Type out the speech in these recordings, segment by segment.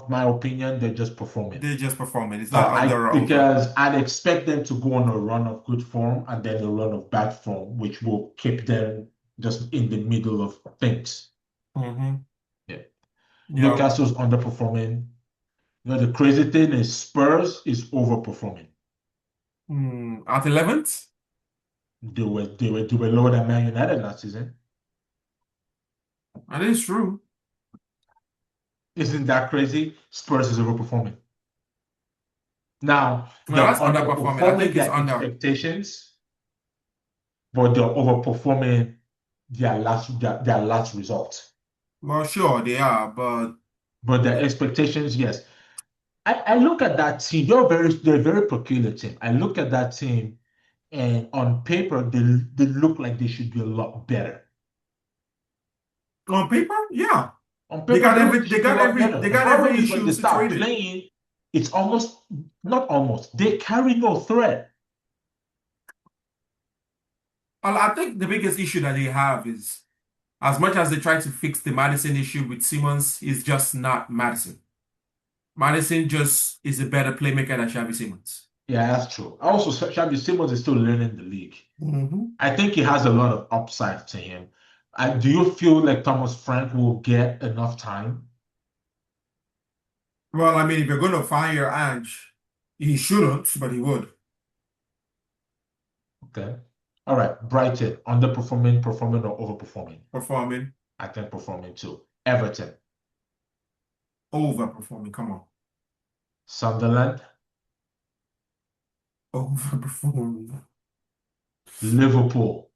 my opinion, they're just performing. They're just performing. It's not I under or over. because I'd expect them to go on a run of good form and then a run of bad form, which will keep them just in the middle of things. Hmm. Yeah. Yeah. Newcastle's underperforming. The crazy thing is Spurs is overperforming. At 11th? They were lower than Man United last season. That is true. Isn't that crazy? Spurs is overperforming. Now Well, they're that's underperforming. I underperforming think it's their under. expectations, but they're overperforming their last result. Well, sure, they are, but But their expectations, yes. I look at that team. They're a very peculiar team. I look at that team, and on paper, they look like they should be a lot better. on paper, yeah. On They paper, got they look every like they should be a lot better. they The got problem every is when issue they start situated. playing, it's almost not almost. They carry no threat. Well, I think the biggest issue that they have is as much as they try to fix the Madison issue with Simmons, is just not Madison. Madison just is a better playmaker than Xavi Simmons. Yeah, that's true. Also, Xavi Simons is still learning the league. Hmm. I think he has a lot of upside to him. Do you feel like Thomas Frank will get enough time? Well, I mean, if you're going to fire Ange, he shouldn't, but he would. Okay. All right. Brighton, underperforming, performing, or overperforming? Performing, I think performing too. Everton, overperforming. Come on. Sunderland, Overperforming. Liverpool.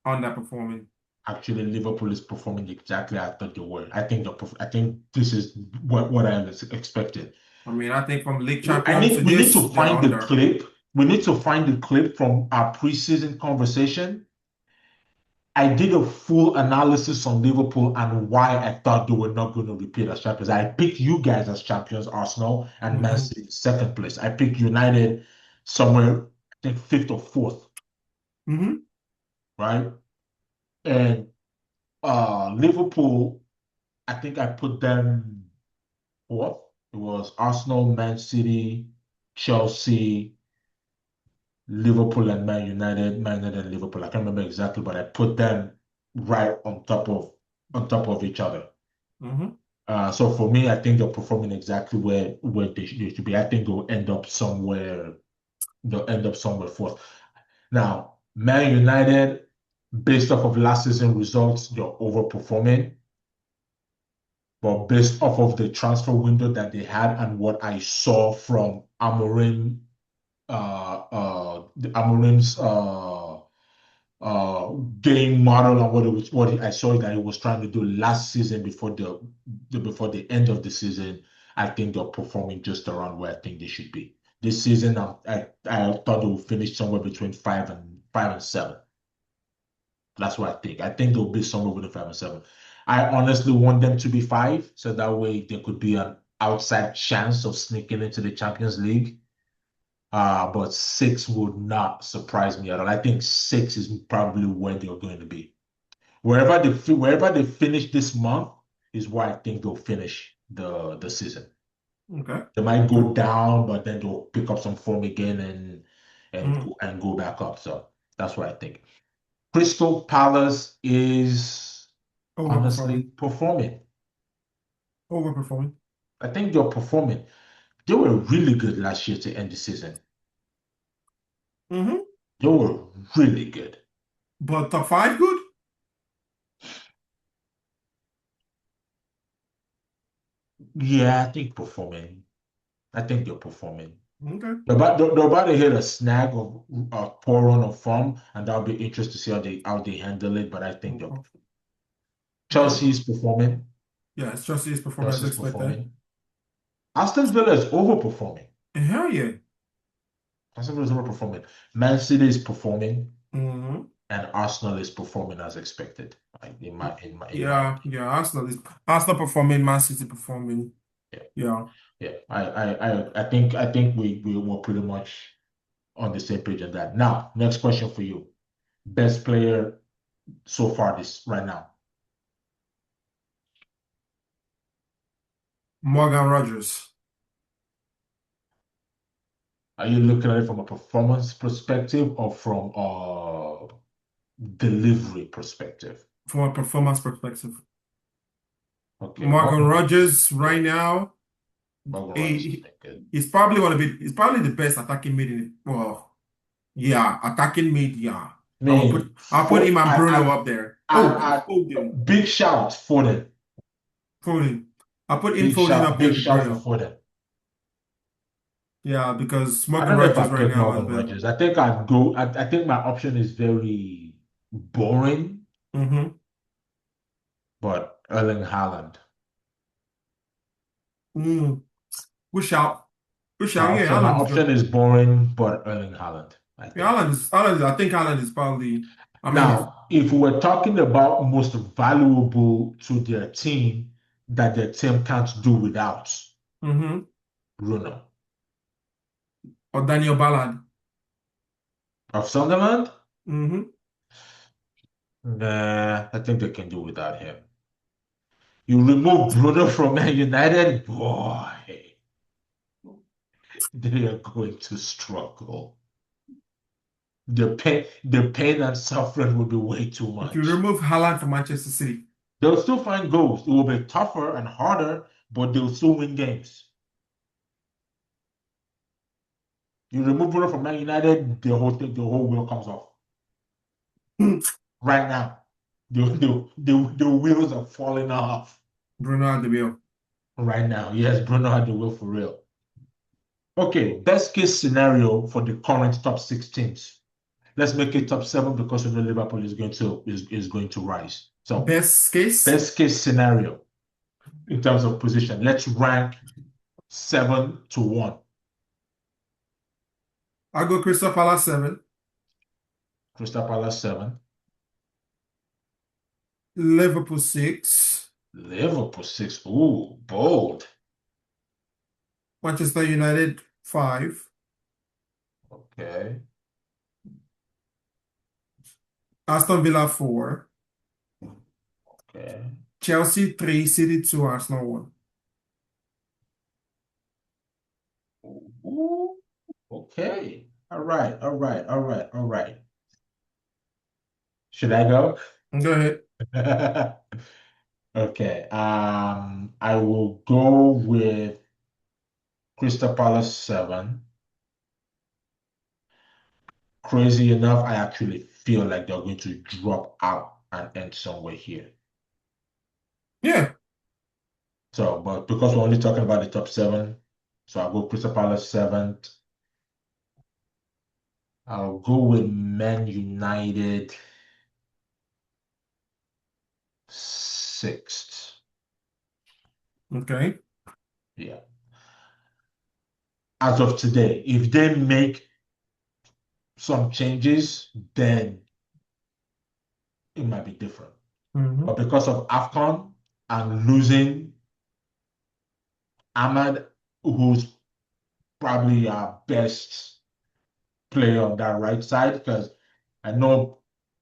Underperforming. Actually, Liverpool is performing exactly as I thought they were. I think this is what I was expected. I mean, I think from league I champion need to we need to this, they're find the under. clip. We need to find the clip from our preseason conversation. I did a full analysis on Liverpool and why I thought they were not going to repeat as champions. I picked you guys as champions, Arsenal, and Man Hmm. City second place. I picked United somewhere, I think fifth or fourth, Hmm. right? And Liverpool, I think I put them fourth. It was Arsenal, Man City, Chelsea, Liverpool, and Man United and Liverpool. I can't remember exactly, but I put them right on top of each other. Hmm. So for me, I think they're performing exactly where they should be. I think they'll end up somewhere. They'll end up somewhere fourth. Now, Man United, based off of last season results, they're overperforming. But based off of the transfer window that they had and what I saw from Amorim, the Amorim's game model and what I saw that he was trying to do last season before the end of the season, I think they're performing just around where I think they should be. This season, I thought they would finish somewhere between five and seven. That's what I think. I think they'll be somewhere between 5 and 7. I honestly want them to be five, so that way there could be an outside chance of sneaking into the Champions League. But six would not surprise me at all. I think six is probably where they're going to be. Wherever they finish this month is where I think they'll finish the season. Okay. They might Okay. go down, but then they'll pick up some form again and and Mm. go, and go back up. So that's what I think. Crystal Palace is honestly Overperforming. performing. Overperforming. I think they're performing. They were really good last year to end the season. Hmm. They were really good. But top five good? Yeah, I think performing. I think they're performing. Okay. They're about to hit a snag of a poor run of form, and that'll be interesting to see how they handle it. But I think they're Okay. Okay. Chelsea is performing. Yeah, it's just his performance Chelsea's expected. performing. Aston Villa is overperforming. Hell yeah. Aston Villa is overperforming. Man City is performing, Hmm. and Arsenal is performing as expected. Like, in my Yeah, opinion. yeah. Arsenal performing, Man City performing. Yeah, Yeah. yeah. I think we were pretty much on the same page on that. Now, next question for you. Best player so far this right now. Morgan Rogers. Are you looking at it from a performance perspective or from a delivery perspective? From a performance perspective. Okay, Morgan Morgan Rogers Rogers is right good. now, Morgan Rogers has he, been good. he's probably he's probably the best attacking mid in well, yeah, attacking mid, yeah. I mean, I'll put him for and Bruno up there. Oh, Foden. big shout for them. Foden. I'll put in Foden up there Big with shout for Bruno. Foden. Yeah, because I Morgan don't know if Rogers I right put now has Morgan been Rogers. I think I'd go. I think my option is very boring, mm-hmm. but Erling Haaland. Mm, push out. Push out. Yeah, My Haaland is option good. is boring, but Erling Haaland, I Yeah, think. I think Haaland is probably I mean, Now, if we're talking about most valuable to their team that their team can't do without, mm-hmm. Bruno. Or Daniel Ballard. Of Sunderland, Mm-hmm. nah, I think they can do without him. You remove Bruno from Man United, boy, they are going to struggle. The pain and suffering will be way too If you much. remove Haaland from Manchester City, They'll still find goals. It will be tougher and harder, but they'll still win games. You remove Bruno from Man United, the whole wheel comes off. Right now, the wheels are falling off. Bruno at the wheel. Right now, yes, Bruno had the wheel for real. Okay, best case scenario for the current top six teams. Let's make it top seven because we know Liverpool is going to rise. So Best case, best case scenario in terms of position. Let's rank 7 to 1. I go Crystal Palace 7, Crystal Palace 7, Liverpool 6, Liverpool 6. Ooh, bold. Manchester United 5, Okay, Aston Villa 4, okay. Chelsea 3, City 2, Arsenal 1. Ooh, okay. All right, all right, all right, all right. Should I go? Go ahead. Okay. I will go with Crystal Palace 7. Crazy enough, I actually feel like they're going to drop out and end somewhere here. Yeah. So, but because we're only talking about the top seven, so I'll go Crystal Palace 7th. I'll go with Man United 6th. Okay. Yeah. As of today, if they make some changes, then it might be different. Mm-hmm. But because of AFCON and losing Ahmad, who's probably our best player on that right side, because I know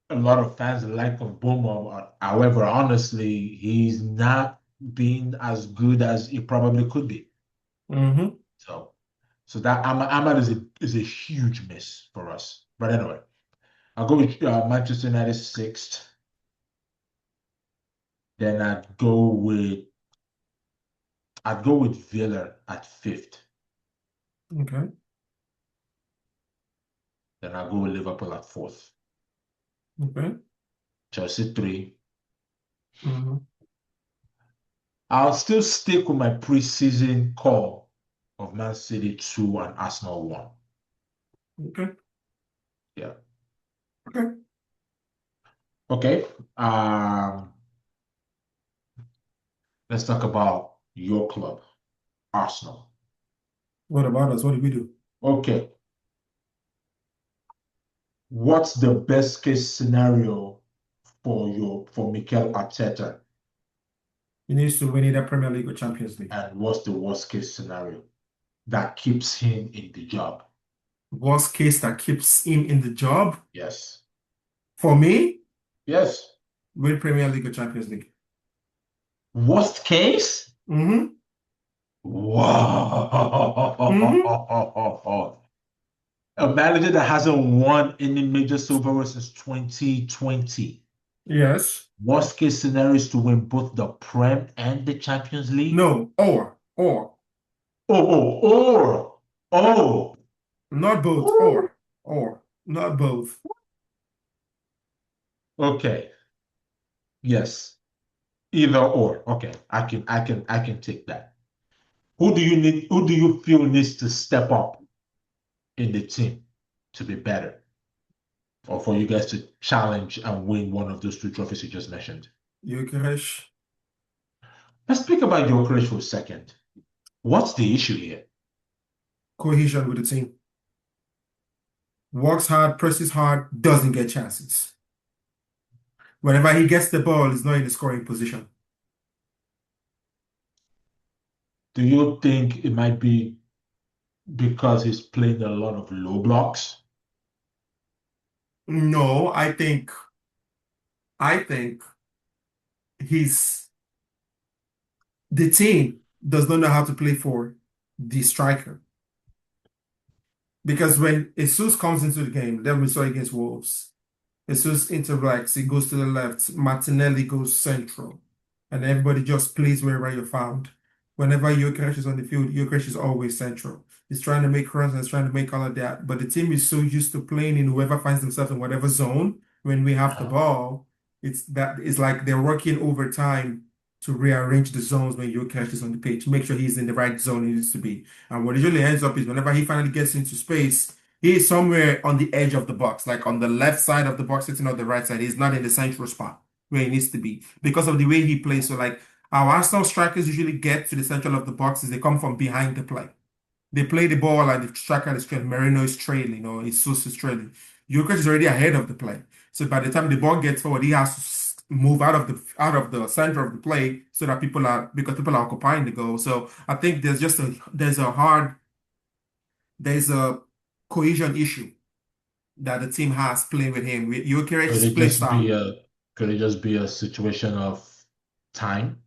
a lot of fans like Mboma. However, honestly, he's not being as good as he probably could be. Mm-hmm. So, so that Ahmad is a huge miss for us. But anyway, I'll go with Manchester United 6th. Then I'd go with Villa at 5th. Okay. Then I'll go with Liverpool at 4th. Okay. Chelsea 3. Mm-hmm. I'll still stick with my preseason call of Man City 2 and Arsenal 1. Okay. Yeah. Okay. Okay. Let's talk about your club, Arsenal. What about us? What did we do? Okay. What's the best case scenario for Mikel Arteta? He needs to win either Premier League or Champions League. And what's the worst case scenario that keeps him in the job? Worst case that keeps him in the job. Yes. For me, Yes. win Premier League or Champions League. Worst case? Mm-hmm. Hmm. Wow. A manager that hasn't won any major silverware since 2020. Yes. Worst case scenario is to win both the Prem and the Champions League. No, or, Oh. not both, Oh. or, not both. Okay. Yes. Either or. Okay. I can take that. Who do you feel needs to step up in the team to be better? Or for you guys to challenge and win one of those two trophies you just mentioned? Gyökeres, Let's speak about your courage for a second. What's the issue here? cohesion with the team. Works hard, presses hard, doesn't get chances. Whenever he gets the ball, he's not in the scoring position. Do you think it might be because he's playing a lot of low blocks? No, I think he's the team does not know how to play for the striker. Because when Jesus comes into the game, then we saw against Wolves. Jesus interacts, he goes to the left, Martinelli goes central, and everybody just plays wherever you're found. Whenever Gyökeres is on the field, Gyökeres is always central. He's trying to make runs and he's trying to make all of that. But the team is so used to playing in whoever finds themselves in whatever zone when we have the Uh-huh. ball, it's like they're working overtime to rearrange the zones when Gyökeres is on the pitch, make sure he's in the right zone he needs to be. And what usually ends up is whenever he finally gets into space, he is somewhere on the edge of the box, like on the left side of the box, sitting on the right side. He's not in the central spot where he needs to be because of the way he plays. So, like our Arsenal strikers usually get to the central of the box is they come from behind the play. They play the ball and the striker is trailing. Marino is trailing or Jesus is trailing. Jokic is already ahead of the play. So by the time the ball gets forward, he has to move out of the center of the play so that people are occupying the goal. So I think there's a cohesion issue that the team has playing with him. With Could Gyökeres it play just be style. a situation of time?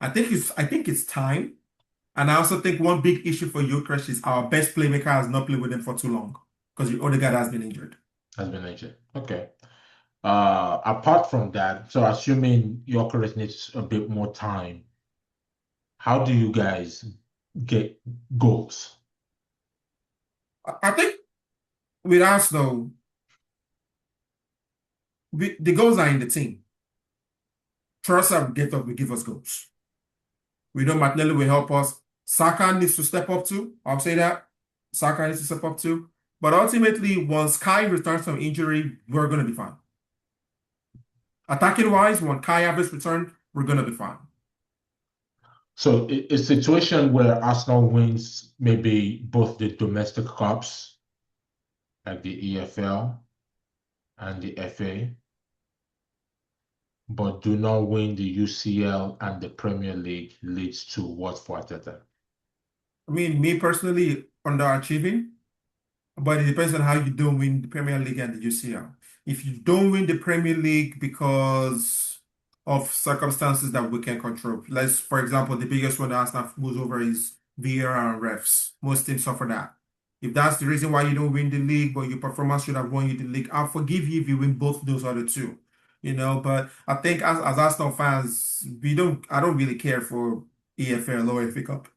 I think it's time. And I also think one big issue for Gyökeres is our best playmaker has not played with him for too long because the other guy has been injured. Has been mentioned. Okay. Apart from that, so assuming your courage needs a bit more time, how do you guys get goals? I think with us though, the goals are in the team. Trossard will get up, will give us goals. We know Martinelli will help us. Saka needs to step up too. I'll say that. Saka needs to step up too. But ultimately, once Kai returns from injury, we're going to be fine. Attacking wise, when Kai Havertz return, we're going to be fine. So a situation where Arsenal wins maybe both the domestic cups, like the EFL and the FA, but do not win the UCL and the Premier League leads to what for Arteta? I mean, me personally, underachieving. But it depends on how you don't win the Premier League and the UCL. If you don't win the Premier League because of circumstances that we can control, let's, for example, the biggest one that Arsenal goes over is VAR and refs. Most teams suffer that. If that's the reason why you don't win the league, but your performance should have won you the league, I'll forgive you if you win both those other two. But I think as Arsenal fans, I don't really care for EFL or FA Cup.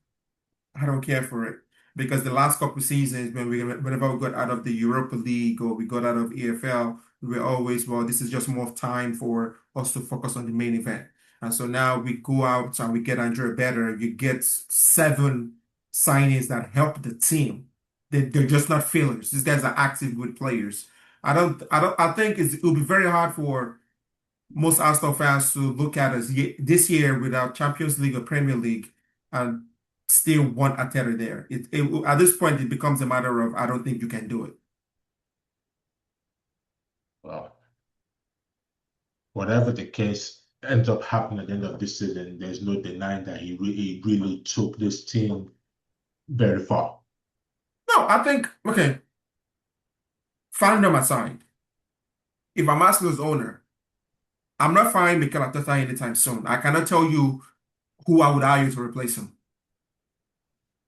I don't care for it because the last couple seasons, whenever we got out of the Europa League or we got out of EFL, we were always, well, this is just more time for us to focus on the main event. And so now we go out and we get Andrea better. You get seven signings that help the team. They're just not fillers. These guys are active good players. I think it'll be very hard for most Arsenal fans to look at us this year without Champions League or Premier League and still want Arteta there. At this point, it becomes a matter of I don't think you can do it. Well, whatever the case ends up happening at the end of this season, there's no denying that he really took this team very far. No, I think okay. Fandom aside, if I'm Arsenal's owner, I'm not firing Mikel Arteta anytime soon. I cannot tell you who I would hire to replace him.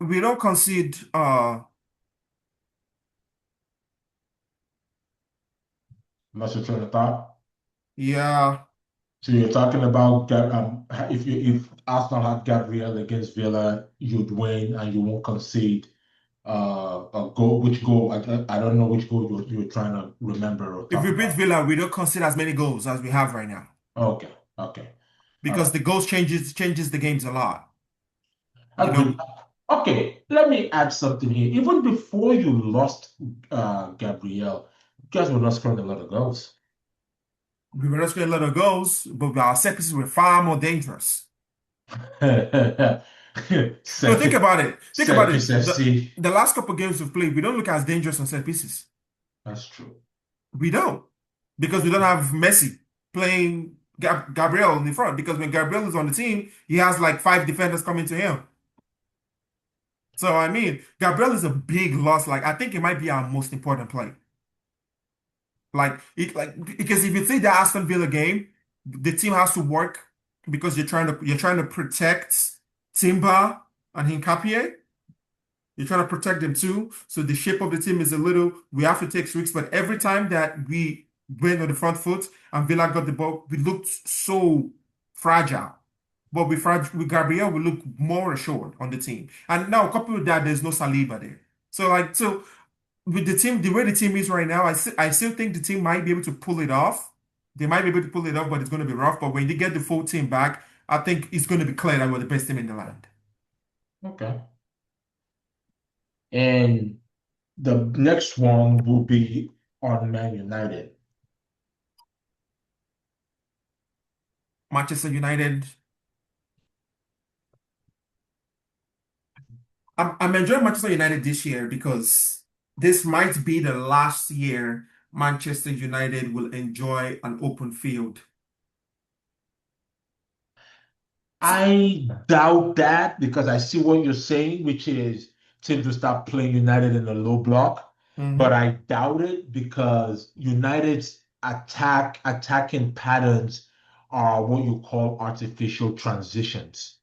We don't concede. Lost your train of thought. Yeah. So you're talking about if Arsenal had Gabriel against Villa, you'd win and you won't concede a goal. Which goal? I don't know which goal you're trying to remember or If talk we beat about. Villa, we don't concede as many goals as we have right now Okay, okay, all because right. the goals changes the games a lot. You know, Agreed. Okay, let me add something here. Even before you lost Gabriel, you guys were not scoring a lot of goals. we were not scoring a lot of goals, but our set pieces were far more dangerous. No, Set piece, Think about set it. piece FC. The last couple of games we've played, we don't look as dangerous on set pieces. That's true. We don't because we don't have Messi playing Gabriel in the front. Because when Gabriel is on the team, he has like five defenders coming to him. So I mean, Gabriel is a big loss. Like I think it might be our most important play. Because if you see the Aston Villa game, the team has to work because you're trying to protect Timber and Hincapie. You're trying to protect them too. So the shape of the team is a little, we have to take risks. But every time that we went on the front foot and Villa got the ball, we looked so fragile. But with Gabriel, we look more assured on the team. And now, coupled with that, there's no Saliba there. So with the team, the way the team is right now, I still think the team might be able to pull it off. They might be able to pull it off, but it's going to be rough. But when they get the full team back, I think it's going to be clear that we're the best team in the land. Okay. And the next one will be on Man United. Manchester United. I'm enjoying Manchester United this year because this might be the last year Manchester United will enjoy an open field. I doubt that because I see what you're saying, which is teams will start playing United in a low block. But Hmm. I doubt it because United's attacking patterns are what you call artificial transitions.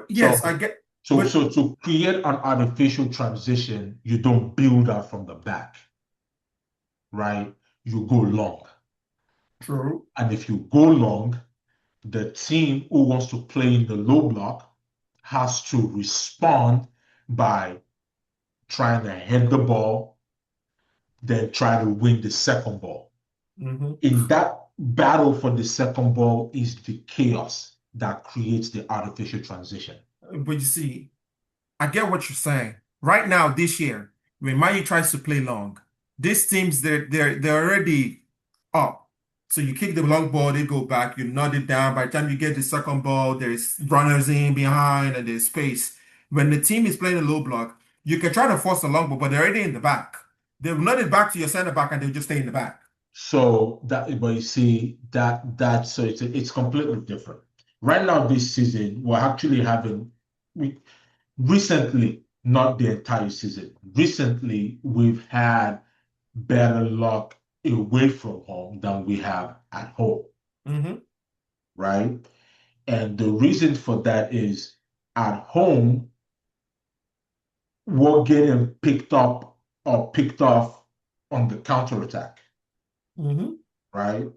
Yes, I So get, so but so to create an artificial transition, you don't build out from the back, right? You go long. true. And if you go long, the team who wants to play in the low block has to respond by trying to head the ball, then try to win the second ball. Hmm. In that battle for the second ball is the chaos that creates the artificial transition. But you see, I get what you're saying. Right now, this year, when Mayu tries to play long, these teams they're already up. So you kick the long ball, they go back, you nod it down. By the time you get the second ball, there's runners in behind and there's space. When the team is playing a low block, you can try to force the long ball, but they're already in the back. They'll nod it back to your center back and they'll just stay in the back. So that, but you see that so it's completely different. Right now, this season, we're actually having we recently, not the entire season. Recently, we've had better luck away from home than we have at home, Hmm. right? And the reason for that is at home, we're getting picked up or picked off on the counterattack, Hmm. right?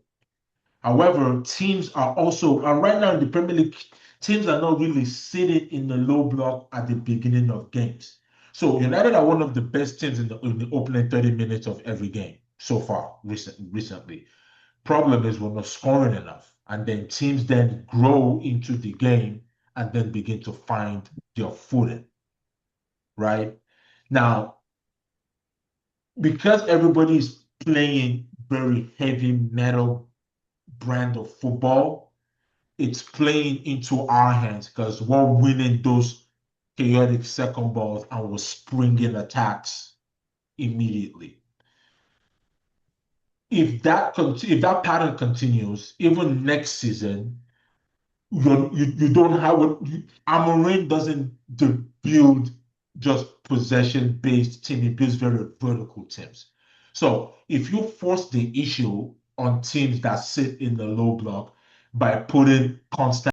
However, teams are also, and right now in the Premier League, teams are not really sitting in the low block at the beginning of games. So United are one of the best teams in the opening 30 minutes of every game so far recently. Problem is we're not scoring enough. And then teams then grow into the game and then begin to find their footing, right? Now, because everybody is playing very heavy metal brand of football, it's playing into our hands because we're winning those chaotic second balls and we're springing attacks immediately. If that pattern continues, even next season, you don't have what Amorim doesn't build just possession based team. He builds very vertical teams. So if you force the issue on teams that sit in the low block by putting constant